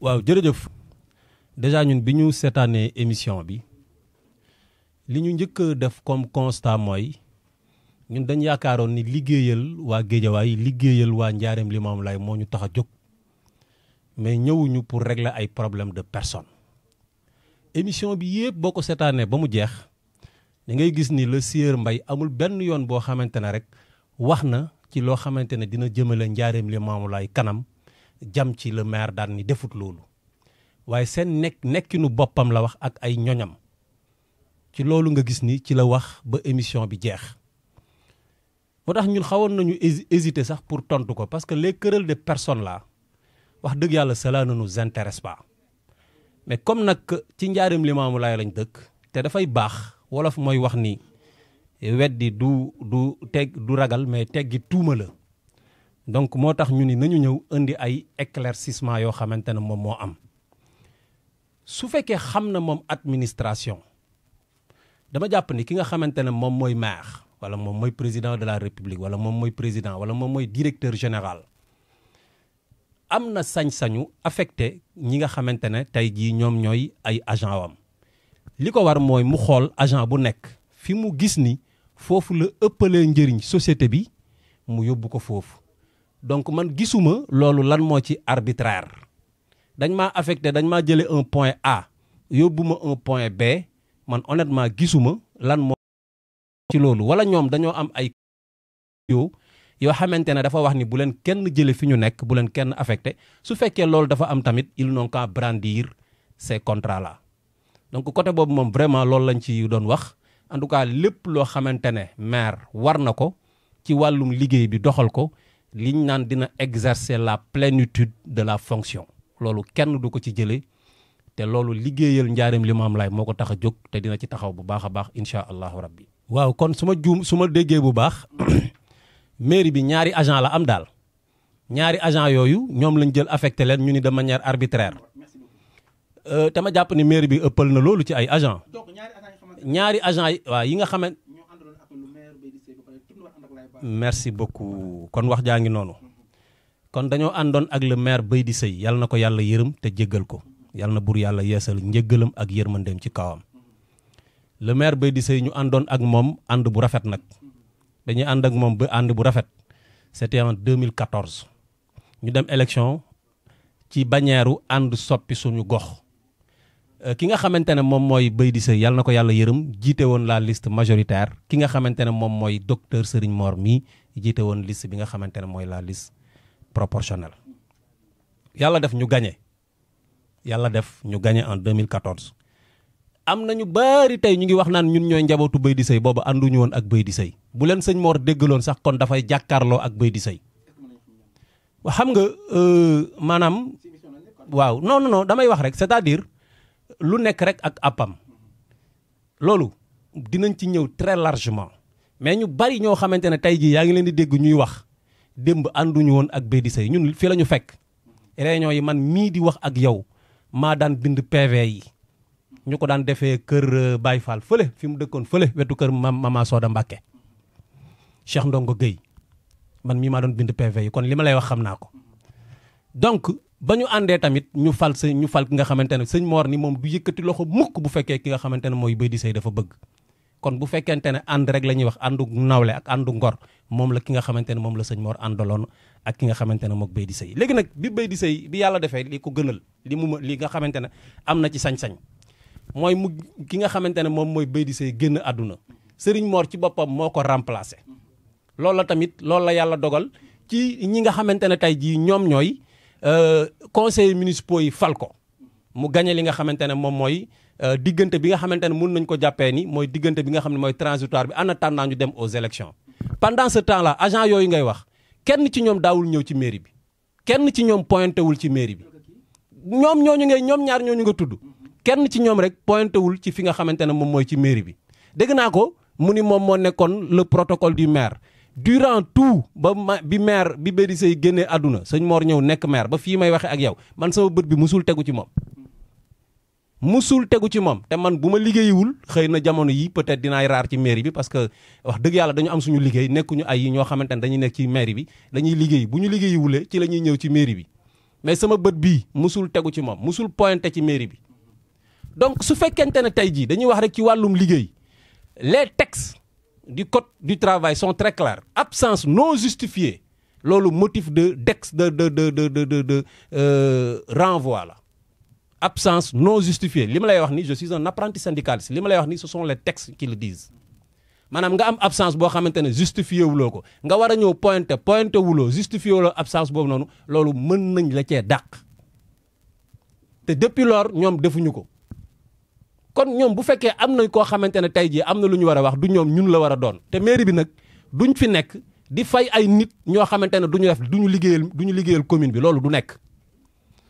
waaw jërëjëf déjà ñun bi ñu seetaanee émission bi li ñu njëkk a def comme constat mooy ñun dañ yaakaaroon ni liggéeyal waa Géejawaay liggéeyal waa Njaareem Limaamulaay moo ñu tax a jóg mais ñëwuñu pour régler ay problème de personne. émission bi yëpp boo ko seetaanee ba mu jeex da ngay gis ni le sieur Mbaye amul benn yoon boo xamante ne rek wax na ci loo xamante ne dina jëmale Njaareem Limaamulaay kanam jam ci le maire daan ni defut loolu waaye seen nekkinu boppam la wax ak ay ñoñam ci loolu nga gis ni ci la wax ba émission bi jeex. moo tax ñun xawoon nañu hésiter sax pour tontu ko parce que les querelles de personnes là wax dëgg yàlla cela ne nous intéresse pas mais comme nag ci Njaareem Limaamulaay lañ dëkk te dafay baax wolof mooy wax ni weddi du ragal mais teggi tuuma la donc moo tax ñu ni nañu ñëw indi ay éclaircissement yoo xamante ne moom moo am su fekkee xam na moom administration dama jàpp ni ki nga xamante ne moom mooy maire wala moom mooy président de la république wala moom mooy président wala moom mooy directeur général am na sañ-sañu affecté ñi nga xamante ne tey jii ñoom ñooy ay agent wam li ko war mooy mu xool agent bu nekk fi mu gis ni foofu la ëppalee njëriñ société bi mu yóbbu ko foofu donc man gisuma loolu lan moo ci arbitraire dañ maa affecté dañ maa jëlee un point A yóbbu ma un point B man honnêtement gisuma lan moo ci loolu wala ñoom dañoo am ay yoo xamante ne dafa wax ni bu leen kenn jële fi ñu nekk bu leen kenn affecté su fekkee loolu dafa am tamit ils n'ont qu'à brandir ces contrats là donc côté boobu moom vraiment loolu lañ ci doon wax en tout cas lépp loo xamante ne maire war na ko ci wàllum liggéey bi doxal ko liñ naan dina exercer la plénitude de la fonction loolu kenn du ko ci jëlee te loolu liggéeyal Njaareem Limaamulaay moo ko tax a jóg te dina ci taxaw bu baax a baax incha allahu rabbi. waaw kon su ma déggee bu baax mairie bi ñaari agent la am daal ñaari agent yooyu ñoom lañ jël affecté leen ñu ni de manière arbitraire te ma jàpp ni mairie bi ëppal na loolu ci ay agent ñaari agent yi waaw yi nga xamante merci beaucoup kon wax jaa ngi noonu kon dañoo àndoon ak le maire Baydi Seye yàlla na ko yàlla yërëm te jéggal ko yàlla na bur yàlla yeesal njéggalam ak yërmandeem ci kawam le maire Baydi Seye ñu àndoon ak moom ànd bu rafet nag dañuy ànd ak moom ba ànd bu rafet c'était en 2014 ñu dem élection ci bannière ànd soppi suñu gox ki nga xamante ne moom mooy Baydi Seye yàlla na ko yàlla yërëm jiite woon la liste majoritaire ki nga xamante ne moom mooy docteur Serigne Mor mii jiite woon liste bi nga xamante ne mooy la liste proportionnelle yàlla def ñu gagné en 2014 am nañu bari tey ñu ngi wax naan ñun ñooy njabootu Baydi Seye boobu ànduñu woon ak Baydi Seye bu leen sëñ Mor déggaloon sax kon dafay jàkkaarloo ak Baydi Seye xam nga maanaam waaw non damay wax rek c'est-à-dire lu nekk rek ak appam loolu dinañ ci ñëw très largement mais ñu bari ñoo xamante ne tey jii yaa ngi leen di dégg ñuy wax démb ànduñu woon ak Baydi Seye ñun fii la ñu fekk réunion yi man mii di wax ak yow maa daan bind PV yi ñu ko daan defee kër Baye Fall fële fi mu dëkkoon fële wetu kër Mama Soda Mbacke Cheikh Ndongo Gueye man mii maa doon bind PV yi kon li ma lay wax xam naa ko donc ba ñu àndee tamit ñu fal ki nga xamante ne sëñ Mor ni moom du yëkkati loxo mukk bu fekkee ki nga xamante ne mooy Baydi Seye dafa bëgg kon bu fekkente ne ànd rek la ñuy wax àndu nawle ak àndu ngor moom la ki nga xamante ne moom la sëñ Mor àndaloon ak ki nga xamante ne moom Baydi Seye léegi nag bi Baydi Seye bi yàlla defee li ko gënal li nga xamante ne am na ci sañ-sañ mooy mu ki nga xamante ne moom mooy Baydi Seye génn àdduna Serigne Mor ci boppam moo ko remplacé loolu la tamit loolu la yàlla dogal ci ñi nga xamante ne tey jii ñoom ñooy conseillers municipaux yi fal ko mu gagné li nga xamante ne moom mooy diggante bi nga xamante ne mun nañ ko jàppee ni mooy diggante bi nga xam ne mooy transitoire bi en attendant ñu dem aux élections pendant ce temps là agent yooyu ngay wax kenn ci ñoom daawul ñëw ci mairie bi kenn ci ñoom pointé wul ci mairie bi ñoom ñaar ñooñu nga tudd kenn ci ñoom rek pointé wul ci fi nga xamante ne moom mooy ci mairie bi dégg naa ko mu ni moom moo nekkoon le protocole du maire durant tout bi Baydi Seye génnee àdduna sëñ Mor ñëw nekk maire ba fii may waxe ak yow man sama bët bi musul tegu ci moom te man bu ma liggéeyiwul xëy na jamono yi peut-être dinaay raar ci mairie bi parce que wax dëgg yàlla dañu am suñu liggéey nekkuñu ay ñoo xamante ne dañuy nekk ci mairie bi dañuy liggéey bu ñu liggéeyiwulee ci la ñuy ñëw ci mairie bi mais sama bët bii musul tegu ci moom musul pointé ci mairie bi. donc su fekkente ne tey jii dañuy wax rek ci wàllum liggéey les textes du code du travail sont très clairs absence non justifiée loolu motif de renvoi la. absence non justifiée li ma lay wax ni je suis un apprenti syndicaliste li ma lay wax ni ce sont les textes qui le disent maanaam nga am absence boo xamante ne justifié wuloo ko nga war a ñëw pointé wuloo justifié wuloo absence boobu noonu loolu mën nañ la cee dàq te depuis lors ñoom defuñu ko kon ñoom bu fekkee am nañ koo xamante ne tey jii am na lu ñu war a wax du ñoom ñun la war a doon te mairie bi nag duñ fi nekk di fay ay nit ñoo xamante ne duñu liggéeyal commune bi loolu du nekk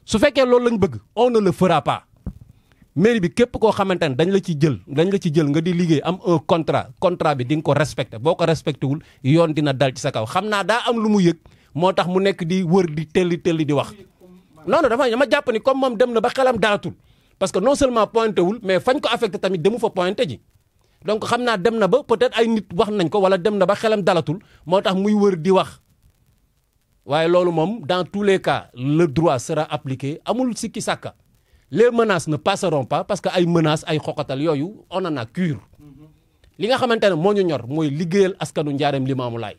su fekkee loolu lañ bëgg on ne le fera pas mairie bi képp koo xamante ne dañ la ci jël nga di liggéey am un contrat bi di nga ko respecté boo ko respecté wul yoon dina dal ci sa kaw xam naa daa am lu mu yëg moo tax mu nekk di wër di telli di wax non dama jàpp ni comme moom dem na ba xelam dalatul parce que non seulement pointé wul mais fañ ko affecté tamit demu fa pointé ji donc xam naa dem na ba peut-être ay nit wax nañ ko wala dem na ba xelam dalatul moo tax muy wër di wax waaye loolu moom dans tous les cas le droit sera appliqué amul sikki sàkka les menaces ne passeront pas parce que ay menaces ay xoqatal yooyu on en a cure li nga xamante ne moo ñu ñor mooy liggéeyal askanu Njaareem Limaamulaay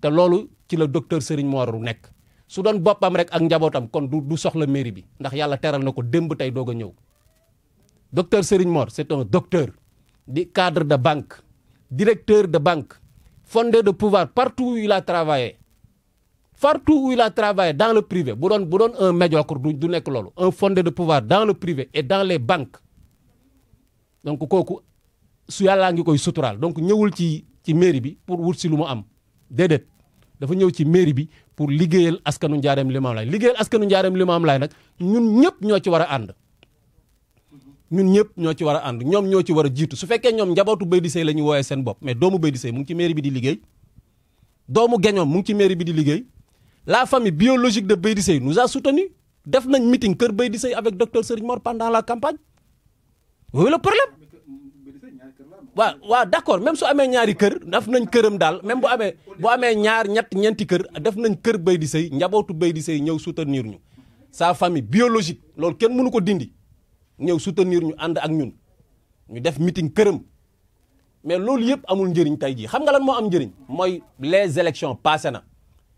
te loolu ci la docteur Serigne Mor nekk su doon boppam rek ak njabootam kon du soxla mairie bi ndax yàlla teral na ko démb tey doog a ñëw docteur Serigne Mor c'est un docteur di cadre de banque directeur de banque fondé de pouvoir partout où il a travaillé dans le privé bu doon un médiocre du nekk loolu un fondé de pouvoir dans le privé et dans les banques donc kooku su yàllaa ngi koy suturaal donc ñëwul ci mairie bi pour wut si lu mu am déedéet dafa ñëw ci mairie bi pour liggéeyal askanu Njaareem Limaamulaay liggéeyal askanu Njaareem Limaamulaay nag ñun ñëpp ñoo ci war a ànd ñoom ñoo ci war a jiitu su fekkee ñoom njabootu Baydi Sey la ñu wooyee seen bopp mais doomu Baydi Sey mu ngi ci mairie bi di liggéey doomu Geñoom mu ngi ci mairie bi di liggéey la famille biologique de Baydi Sey nous a soutenu def nañ meeting kër Baydi Sey avec docteur Serigne Mor pendant la campagne oui le problème waaw d'accord même su amee ñaari kër def nañ këram daal même bu amee ñaar ñeenti kër def nañ kër Baydi Sey njabootu Baydi Sey ñëw soutenir ñu sa famille biologique loolu kenn mënu ko dindi ñëw soutenir ñu ànd ak ñun ñu def meeting këram mais loolu yëpp amul njëriñ tey jii xam nga lan moo am njëriñ mooy les élections passé na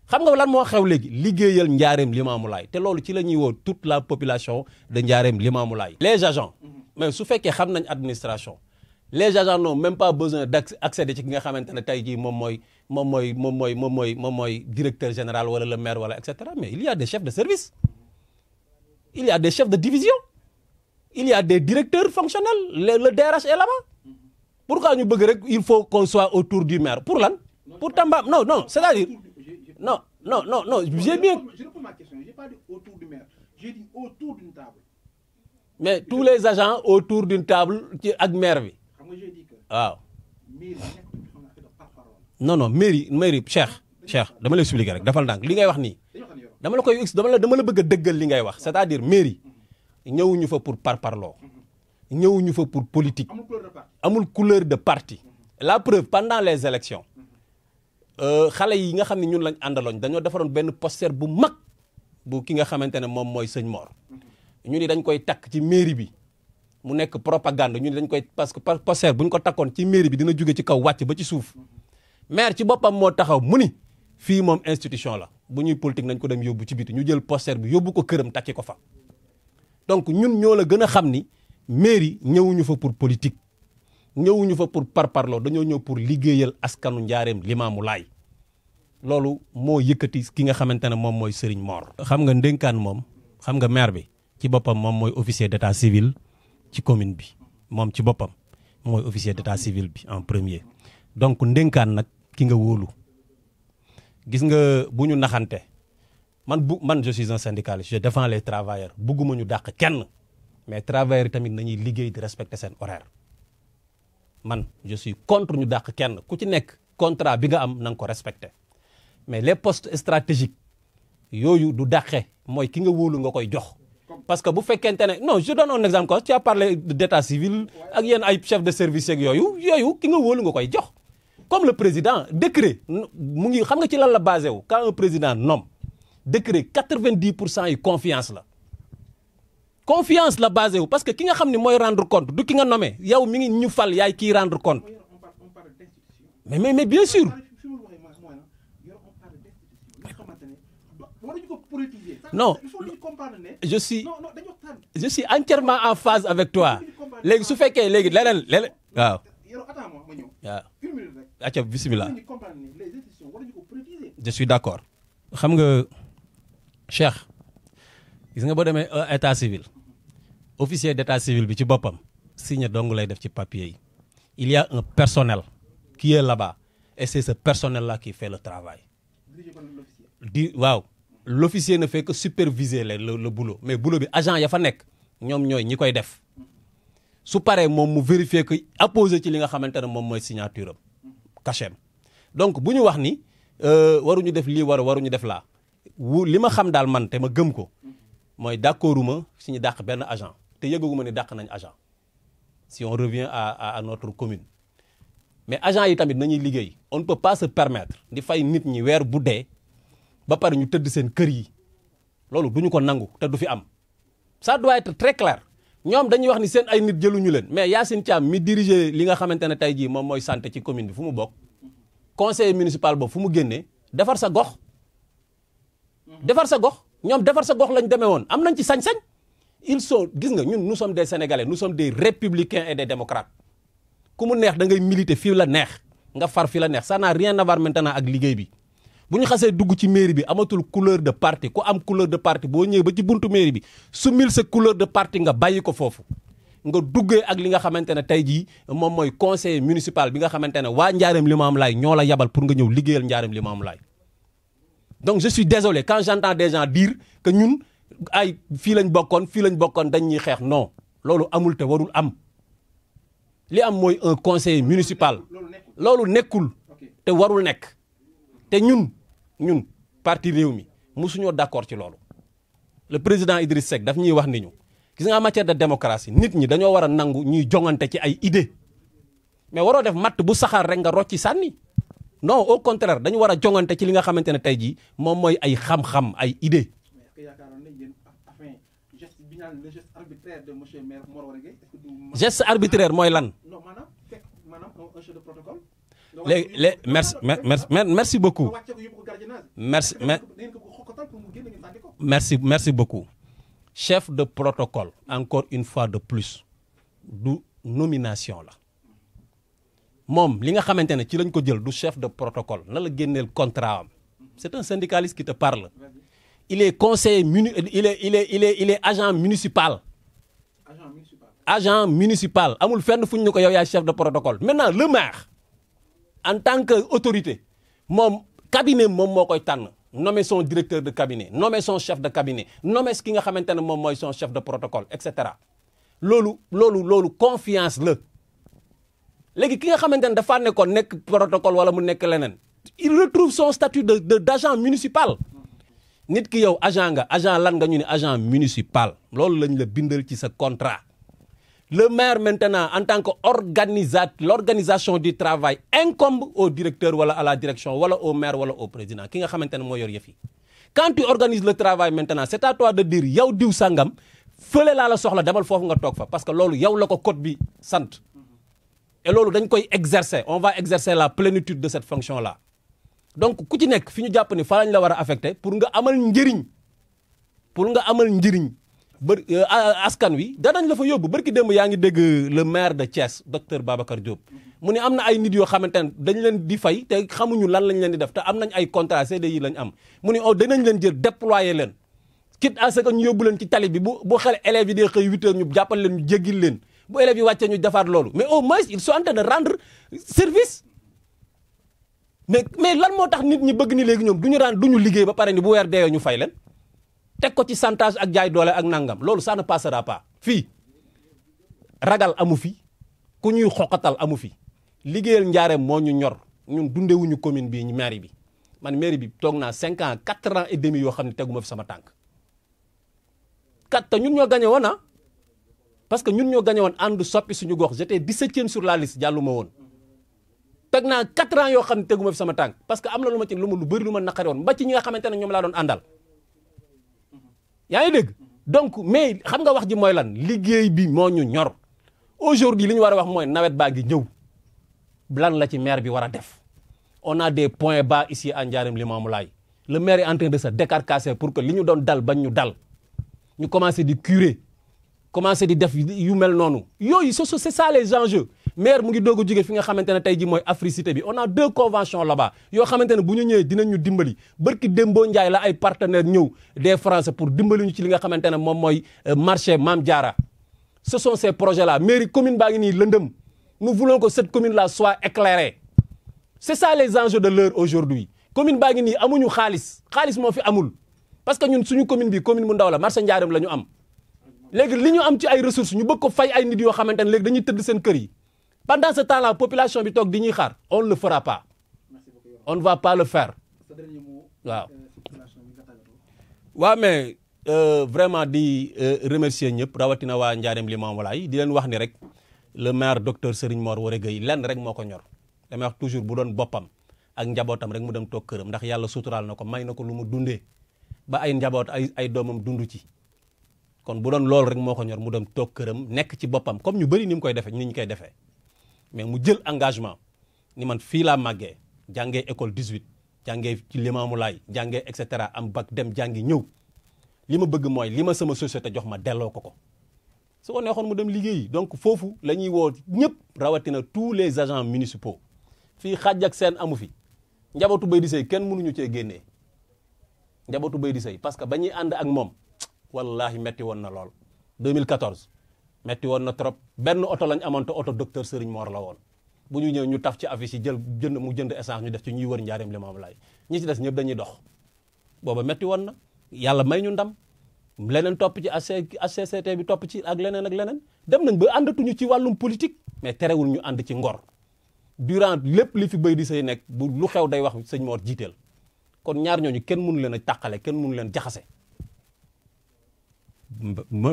xam nga lan moo xew léegi liggéeyal Njaareem Limaamulaay te loolu ci la ñuy woo toute la population de Njaareem Limaamulaay les agents mais su fekkee xam nañ administration les agents n'ont même pas besoin d'accéder ci ki nga xamante ne tey jii moom mooy directeur général wala le maire wala et cetera mais il y a des chefs de service il y a des chefs de division il y a des directeurs fonctionnels le DRH est là-bas pourquoi ñu bëgg rek il faut qu'on soit autour du maire pour lan pour Tamba non c'est-à-dire non j'ai bien je réponds ma question j'ai pas dit autour du maire j'ai dit autour d'une table mais tous les agents autour d'une table ci ak maire bi xam nga j'ai dit que waaw non mairie Cheikh dama lay expliquer rek dafal ndànk li ngay wax nii dama la bëgg a dëggal li ngay wax c'est-à-dire mairie ñëwuñu fa pour parparloo ñëwuñu fa pour politique amul couleur de parti la preuve pendant les élections xale yi nga xam ne ñun lañ àndaloon dañoo defaroon benn poster bu mag bu ki nga xamante ne moom mooy sëñ Mor ñu ni dañ koy takk ci mairie bi mu nekk propagande ñu ni dañ koy parce que poster bu ñu ko takkoon ci mairie bi dina jóge ci kaw wàcc ba ci suuf maire ci boppam moo taxaw mu ni fii moom institution la bu ñuy politique nañ ko dem yóbbu ci biti ñu jël poster bi yóbbu ko këram takki ko fa donc ñun ñoo la gën a xam ni mairie ñëwuñu fa pour politique ñëwuñu fa pour parparloo dañoo ñëw pour liggéeyal askanu Njaareem Limaamulaay loolu moo yëkkati ki nga xamante ne moom mooy Serigne Mor. xam nga ndénkaan moom xam nga maire bi ci boppam moom mooy officier d'état civil ci commune bi moom ci boppam mooy officier d'état civil bi en premier donc ndénkaan nag ki nga wóolu gis nga bu ñu naxante man je suis un syndicaliste je défends les travailleurs bugguma ñu dàq kenn mais travailleurs yi tamit nañuy liggéey di respecter seen horaire man je suis contre ñu dàq kenn ku ci nekk contrat bi nga am na nga ko respecter mais les postes stratégiques yooyu du dàqe mooy ki nga wóolu nga koy jox parce que bu fekkente ne non je donne un exemple quoi tu as parlé d'état civil ak yéen ay chef de service yeeg yooyu ki nga wóolu nga koy jox comme le président décret mu ngi xam nga ci lan la basé wu quand un président nomme décret 90% yi confiance la confiance la basé wu parce que ki nga xam ne mooy rendre compte du ki nga nommé yow mi ngi ñu fal yaay kiy rendre compte mais bien sûr non je suis entièrement en phase avec toi léegi su fekkee léegi leneen waaw waaw acca bismillah je suis d'accord xam nga Cheikh gis nga boo demee état civil officier d'état civil bi ci boppam signé dong lay def ci papier yi il y a un personnel qui est là-bas et c'est ce personnel-là qui fait le travail waaw l'officier ne fait que superviser le boulot mais boulot bi agent ya fa nekk ñoom ñooy ñi koy def su paree moom mu vérifier que apposé ci li nga xamante ne moom mooy signature am cachet donc bu ñu wax ni waruñu def lii waruñu def laa li ma xam daal man te ma gëm ko mooy d'accorduma si ñu dàq benn agent te yëgaguma ni dàq nañ agent si on revient à notre commune mais agent yi tamit nañuy liggéey on ne peut pas se permettre di fay nit ñi weer bu dee ba pare ñu tëdd seen kër yi loolu duñu ko nangu te du fi am ça doit être très clair ñoom dañuy wax ni seen ay nit jëluñu leen mais Yacine Thiam mi diriger li nga xamante ne tey jii moom mooy santé ci commune bi fu mu bokk conseiller municipal boobu fu mu génnee defar sa gox ñoom defar sa gox lañ demee woon am nañ ci sañ-sañ ils sont gis nga ñun nous sommes des Sénégalais nous sommes des républicains et des démocrates ku mu neex da ngay militer fii la neex nga far fii la neex ça n'a rien à voir maintenant ak liggéey bi bu ñu xasee dugg ci mairie bi amatul couleur de parti ku am couleur de parti boo ñëwee ba ci buntu mairie bi sumil sa couleur de parti nga bàyyi ko foofu nga duggee ak li nga xamante ne tey jii moom mooy conseiller municipal bi nga xamante ne waa Njaareem Limamoulaye ñoo la yabal pour nga ñëw liggéeyal Njaareem Limamoulaye donc je suis désolé quand j'entends des gens dire que ñun ay fii lañ bokkoon dañ ñuy xeex non loolu amul te warul am li am mooy un conseiller municipal loolu nekkul te warul nekk te ñun parti Rewmi musuñoo d'accord ci loolu le président Idriss Seck daf ñuy wax ni ñu gis nga en matière de démocratie nit ñi dañoo war a nangu ñuy jongante ci ay idée mais waroo def matt bu saxaar rek nga rocci sànni non au contraire dañu war a jongante ci li nga xamante ne tey jii moom mooy ay xam-xam ay idée geste arbitraire mooy lan léegi merci beaucoup merci beaucoup chef de protocole encore une fois de plus du nomination la moom li nga xamante ne ci lañ ko jël du chef de protocole na la génneel contrat am c'est un syndicaliste qui te parle il est conseiller il est agent municipal amul fenn fu ñu ne ko yow yaay chef de protocole maintenant le maire en tant que autorité moom cabinet moom moo koy tànn nommer son directeur de cabinet nommer son chef de cabinet nommer ki nga xamante ne moom mooy son chef de protocole et cetera loolu confiance la léegi ki nga xamante ne dafa nekkoon nekk protocole wala mu nekk leneen il retrouve son statut d'agent municipal nit ki yow agent lan nga ñu ne agent municipal loolu lañ la bindal ci sa contrat le maire maintenant en tant que l'organisation du travail incombe au directeur wala à la direction wala au maire wala au président ki nga xamante ne moo yor yëf yi quand tu organises le travail maintenant c'est à toi de dire yow diw sangam fële laa la soxla demal foofu nga toog fa parce que loolu yow la ko code bi sant et loolu dañ koy exercer on va exercer la plénitude de cette fonction là donc ku ci nekk fi ñu jàpp ni fa lañ la war a affecté pour nga amal njëriñ askan wi danañ la fa yóbbu barki démb yaa ngi dégg le maire de Thiès docteur Babacar Diop mu ne am na ay nit yoo xamante ne dañ leen di fay te xamuñu lan lañ leen di def te am nañ ay contrat CDI lañ am mu ne danañ leen jël déployer leen quitte à ce que ñu yóbbu leen ci tali bi bu xel élèves yi dee xëy 8 heures ñu jàppal leen ñu jéggil leen bu élèves yi wàccee ñu defaat loolu mais au moins ils sont en train de rendre service mais lan moo tax nit ñi bëgg ni léegi ñoom duñu liggéey ba pare ni bu weer deewee ñu fay leen teg ko ci chantage ak jaay doole ak nangam loolu ça ne passera pas fii ragal amu fi ku ñuy xoqatal amu fi liggéeyal Njaareem moo ñu ñor ñun dundewuñu commune bi mairie bi man mairie bi toog naa 5 ans 4 ans et demi yoo xam ne teguma fi sama tànk te ñun ñoo gagné woon parce que ñun ñoo gagné woon ànd soppi suñu gox j'étais 17e sur la liste jàlluma woon teg naa 4 ans yoo xam ne teguma fi sama tànk parce que am na lu bëri lu ma naqari woon ba ci ñi nga xamante ne ñoom laa doon àndal yaa ngi dégg donc mais xam nga wax ji mooy lan liggéey bi moo ñu ñor aujourd'hui li ñu war a wax mooy nawet baa ngi ñëw lan la ci maire bi war a def on a des points bas ici à Ndiarème Limamoulaye le maire est en train de se décarcasser pour que li ñu doon dal bañ ñu dal ñu commencer di curer commencer di def yu mel noonu yooyu c'est ça les enjeux maire mu ngi doog a jóge fi nga xamante ne tey ji mooy Africité bi on a 2 conventions là-bas yoo xamante ne bu ñu ñëwee dinañ ñu dimbali barki Dembo Ndiaye la ay partenaires ñëw des Français pour dimbali ñu ci li nga xamante ne moom mooy marché Mame Diarra ce sont ces projets là mairie commune baa ngi nii lëndëm nous voulons que cette commune là soit éclairée c'est ça les enjeux de l'heure aujourd'hui commune baa ngi nii amuñu xaalis moo fi amul parce que ñun suñu commune bi commune bu ndaw la marché Ndiarème la ñu am léegi li ñu am ci ay ressources ñu bëgg ko fay ay nit yoo xamante ne léegi dañuy tëdd seen kër yi pendant ce temps là population bi toog di ñuy xaar on ne le fera pas on ne va pas le faire waaw waaw mais vraiment di remercier ñëpp rawatina waa Ndiarème Limamoulaye di leen wax ni rek le maire docteur Serigne Mor Woré Gueye lenn rek moo ko ñor damay wax toujours bu doon boppam ak njabootam rek mu dem toog këram ndax yàlla suturaal na ko may na ko lu mu dundee ba ay njaboot ay doomam dund ci kon bu doon loolu rek moo ko ñor mu dem toog këram nekk ci boppam comme ñu bëri ni mu koy defee ni ñu koy defee mais mu jël engagement ni man fii laa màggee jàngee école 18 jàngee ci Limamoulaye jàngee et cetera am bac dem jàngi ñëw li ma bëgg mooy li ma sama société jox ma delloo ko su ko neexoon mu dem liggéeyi donc foofu la ñuy woo ñëpp rawatina tous les agents municipaux fii xaaj ak seen amu fi njabootu Baydi Seye kenn mënuñu cee génnee njabootu Baydi Seye parce que ba ñuy ànd ak moom wallahi metti woon na lool 2014 metti woon na trop benn oto lañ amoon te oto docteur Serigne Mor la woon bu ñu ñëw ñu taf ci affiche yi jënd essence ñu def ci ñuy wër Ndiarème Limamoulaye ñi ci des ñëpp dañuy dox booba metti woon na yàlla may ñu ndam leneen topp ci HCCT bi topp ci ak leneen dem nañ ba àndatuñu ci wàllum politique mais terewul ñu ànd ci ngor durant lépp li fi Baydi Seye nekk bu lu xew day wax sëñ Mor jiiteel kon ñaar ñooñu kenn mënu leen a tàqale kenn mënu leen jaxase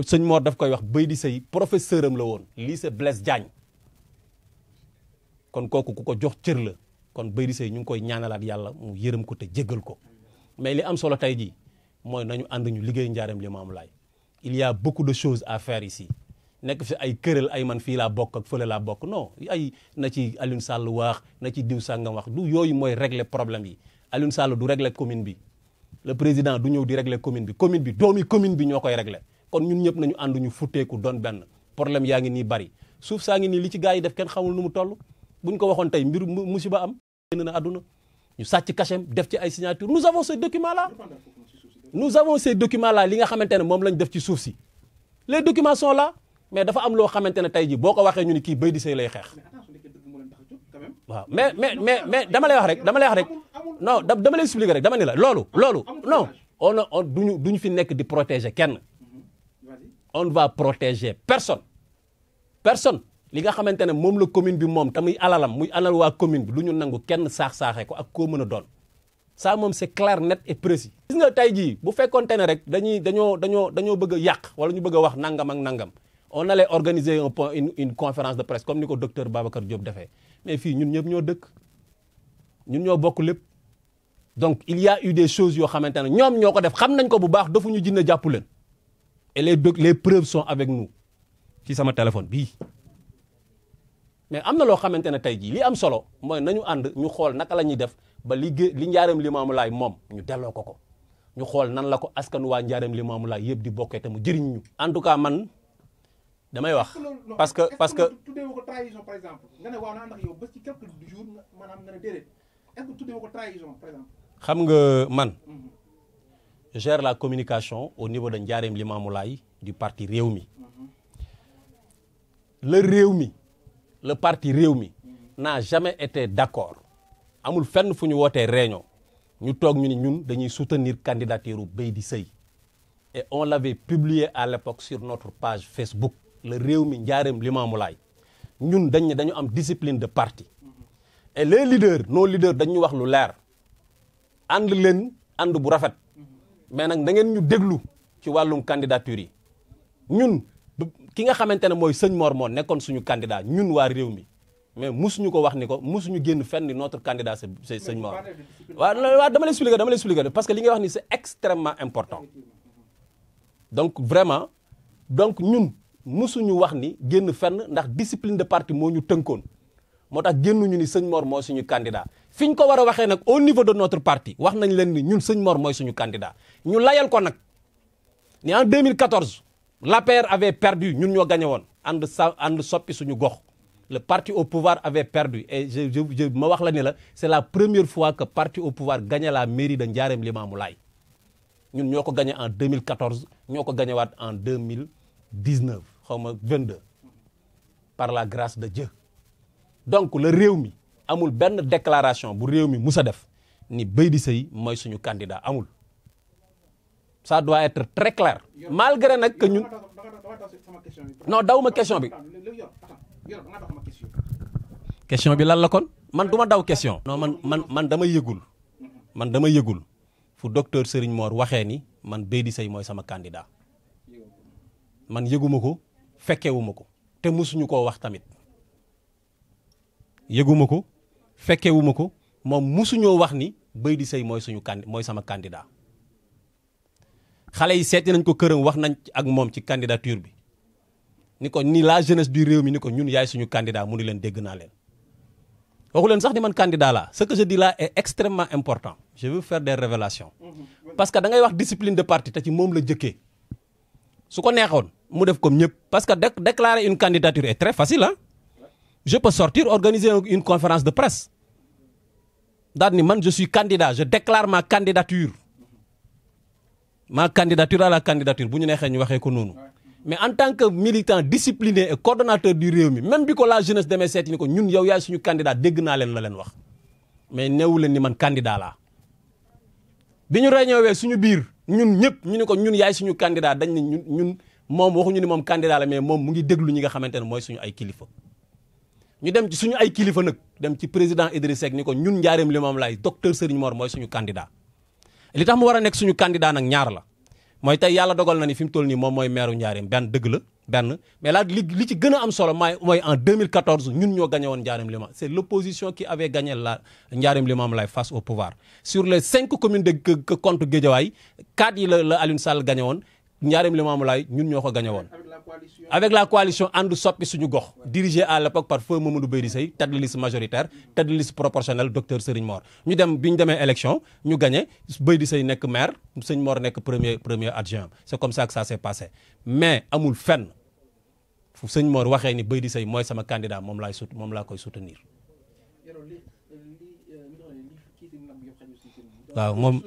sëñ Mor daf koy wax Baydi Seye professeur am la woon lycée Blaise Diagne kon kooku ku ko jox cër la kon Baydi Seye ñu ngi koy ñaanalaat yàlla mu yërëm ko te jéggal ko mais li am solo tey jii mooy nañu ànd ñu liggéey Ndiarème Limamoulaye il y a beaucoup de choses à faire ici nekk fi ay këral ay man fii laa bokk ak fële laa bokk non ay na ci Alioune Sall wax na ci diw sàngam wax du yooyu mooy régler problème yi Alioune Sall du régler commune bi le président du ñëw di régler commune bi doomi commune bi ñoo koy régler kon ñun ñëpp nañu ànd ñu futteeku doon benn problème yaa ngi nii bari suuf saa ngi nii li ci gars yi def kenn xamul nu mu toll buñ ko waxoon tey mbir musiba am génn na àdduna ñu sàcc cachet def ci ay signature nous avons ces documents là li nga xamante ne moom lañ def ci suuf si les documents sont là mais dafa am loo xamante ne tey jii boo ko waxee ñu ni kii Baydi Seye lay xeex waaw mais dama lay wax rek non dama lay expliquer rek dama ni la loolu non on duñu fi nekk di protéger kenn on va protéger personne li nga xamante ne moom la commune bi moom te muy alalam muy alal waa commune bi du ñu nangu kenn saax-saaxee ko ak koo mën a doon ça moom c'est clair net et précis gis nga tey jii bu fekkoonte ne rek dañoo bëgg a yàq wala ñu bëgg a wax nangam ak nangam on allait organiser une conférence de presse comme ni ko docteur Babacar Diop defee mais fii ñun ñëpp ñoo dëkk ñun ñoo bokk lépp donc il y a eu des choses yoo xamante ne ñoom ñoo ko def xam nañ ko bu baax dafa ñu jinne jàpp leen et les preuves sont avec nous ci sama téléphone bii mais am na loo xamante ne tey jii li am solo mooy nañu ànd ñu xool naka la ñuy def ba li Ndiarème Limamoulaye moom ñu delloo ko ñu xool nan la ko askan waa Ndiarème Limamoulaye yëpp di bokkee te mu jëriñ ñu. en tout cas man damay wax. parce que tuddee ko trahison par exemple nga ne waaw naa ndax yow ba ci quelques jours maanaam nga ne déedéet est-ce que tuddee ko trahison par exemple. xam nga man je gère la communication au niveau de Ndiarème Limamoulaye du parti Rewmi le parti Rewmi n'a jamais été d'accord amul fenn fu ñu wootee réunion ñu toog ñu ni ñun dañuy soutenir candidature Baydi Seye et on l'avait publié à l'époque sur notre page Facebook le Rewmi Ndiarème Limamoulaye ñun dañu am discipline de parti et les leaders nos leaders dañu wax lu leer ànd bu rafet mais nag da ngeen ñu déglu ci wàllum candidature yi ñun ki nga xamante ne mooy sëñ Mor moo nekkoon suñu candidat ñun waa Rewmi mais musuñu ko wax ni ko musuñu génn fenn ni notre candidat c'est sëñ Mor waaw dama lay expliquer parce que li nga wax ni c'est extrêmement important donc vraiment donc ñun musuñu wax ni génn fenn ndax discipline de parti moo ñu tënkoon moo tax génnuñu ni sëñ Mor mooy suñu candidat fi ñu ko war a waxee nag au niveau de notre parti wax nañ leen ni ñun sëñ Mor mooy suñu candidat ñu layal ko nag ni en 2014 l'APR avait perdu ñun ñoo gagné woon ànd soppi suñu gox le parti au pouvoir avait perdu et je ma wax la ni la c'est la première fois que parti au pouvoir gagnait la mairie de Ndiarème Limamoulaye ñun ñoo ko gagné en 2014 ñoo ko gagné waat en 2019 xaw ma 22 par la grâce de Dieu donc le réew mi amul benn déclaration bu réew mi musa def ni Baydi Seye mooy suñu candidat amul ça doit être très clair malgré nag que ñun non daw ma question bi question bi lan la kon man du ma daw question non man dama yëgul fu docteur Serigne Mor waxee ni man Baydi Seye mooy sama candidat man yëguma ko fekkewuma ko te musuñu koo wax tamit yëguma ko fekkewuma ko moom musuñoo wax ni Baydi Seye mooy mooy sama candidat xale yi seeti nañ ko këram wax nañ ak moom ci candidature bi ni ko ni la jeunesse du réew mi ni ko ñun yaay suñu candidat mu ni leen dégg naa leen waxu leen sax ni man candidat la ce que je dis là est extrêmement important je veux faire des révélations parce que da ngay wax discipline de parti te ci moom la jëkkee su ko neexoon mu def comme ñëpp parce que déclarer une candidature est très facile hein je peux sortir organiser une conférence de presse daal ni man je suis candidat je déclare ma candidature à la candidature bu ñu neexee ñu waxee ko noonu mais en tant que militant discipliné et coordonnateur du réew mi même bi ko la jeunesse demee seeti ni ko ñun yow yaay suñu candidat dégg naa leen la leen wax mais neewu leen ni man candidat laa bi ñu réñoowee suñu biir ñun ñëpp ñu ni ko ñun yaay suñu candidat dañ ne ñun moom waxuñu ni moom candidat la mais moom mu ngi déglu ñi nga xamante ne mooy suñu ay kilifa ñu dem ci suñu ay kilifa nag dem ci président Idriss Seck ni ko ñun Ndiarème Limamoulaye docteur Serigne Mor mooy suñu candidat li tax mu war a nekk suñu candidat nag ñaar la mooy tey yàlla dogal na ni fi mu toll nii moom mooy maire Ndiarème dëgg la mais là li ci gën a am solo mooy en 2014 ñun ñoo gagné woon Ndiarème Limamoulaye c'est l'opposition qui avait gagné la Ndiarème Limamoulaye face au pouvoir sur les 5 communes de compte Guédiawaye 4 yi la Alioune Sall gagné woon Ndiarème Limamoulaye ñun ñoo ko gagné woon avec la coalition ànd soppi suñu gox dirigé à l'époque par feu Mamadou Baydi Seye tête de liste majoritaire tête de liste proportionnelle docteur Serigne Mor ñu dem bi ñu demee élection ñu gagné Baydi Seye nekk maire Serigne Mor nekk premier adjoint c'est comme ça que ça s'est passé mais amul fenn fu Serigne Mor waxee ni Baydi Seye mooy sama candidat moom laa koy soutenir waaw moom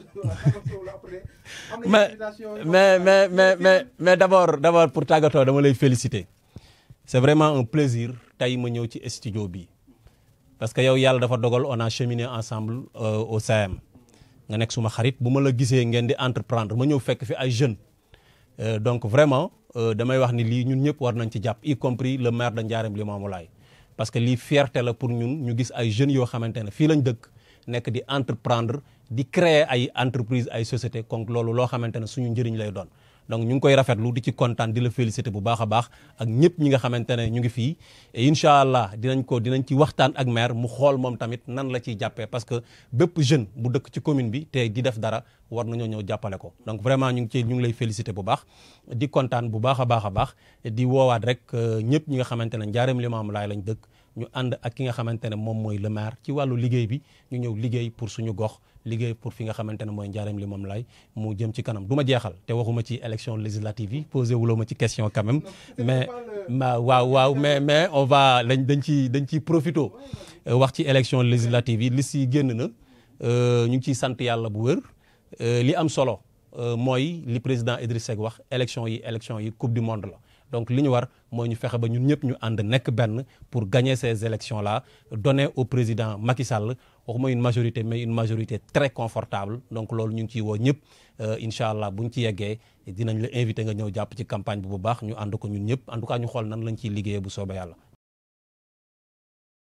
mais d'abord pour tàggatoo dama lay féliciter c'est vraiment un plaisir tey ma ñëw ci studio bi parce que yow yàlla dafa dogal on a cheminé ensemble au CM nga nekk suma xarit bu ma la gisee ngeen di entreprendre ma ñëw fekk fi ay jeunes donc vraiment damay wax ni lii ñun ñëpp war nañ ci jàpp y compris le maire de Ndiarème Limamoulaye parce que lii fierté la pour ñun ñu gis ay jeunes yoo xamante ne fii lañ dëkk nekk di entreprendre di créer ay entreprise ay société kon loolu loo xamante ne suñu njëriñ lay doon donc ñu ngi koy rafetlu di ci kontaan di la féliciter bu baax a baax ak ñëpp ñi nga xamante ne ñu ngi fii et incha allah dinañ ci waxtaan ak maire mu xool moom tamit nan la ciy jàppee parce que bépp jeune bu dëkk ci commune bi te di def dara war nañoo ñëw jàppale ko donc vraiment ñu ngi lay féliciter bu baax di kontaan bu baax a baax di woowaat rek ñëpp ñi nga xamante ne Ndiarème Limamoulaye lañ dëkk ñu ànd ak ki nga xamante ne moom mooy le maire ci wàllu liggéey bi ñu ñëw liggéey pour suñu gox liggéey pour fi nga xamante ne mooy Ndiarème Limamoulaye mu jëm ci kanam du ma jeexal te waxuma ci élection législative yi posé wuloo ma ci question quand même mais waaw mais on va dañ ciy profito wax ci élection législative yi liste yi génn na ñu ngi ciy sant yàlla bu wër li am solo mooy li président Idriss Seck wax élection yi coupe du monde la donc li ñu war mooy ñu fexe ba ñun ñëpp ñu ànd nekk benn pour gagner ces élections là donner au président Macky Sall waxuma une majorité mais une majorité très confortable donc loolu ñu ngi ciy woo ñëpp incha allah buñ ci yeggee dinañ la invité nga ñëw jàpp ci campagne bi bu baax ñu ànd ko ñun ñëpp en tout cas ñu xool nan lañ ciy liggéeyee bu soobee yàlla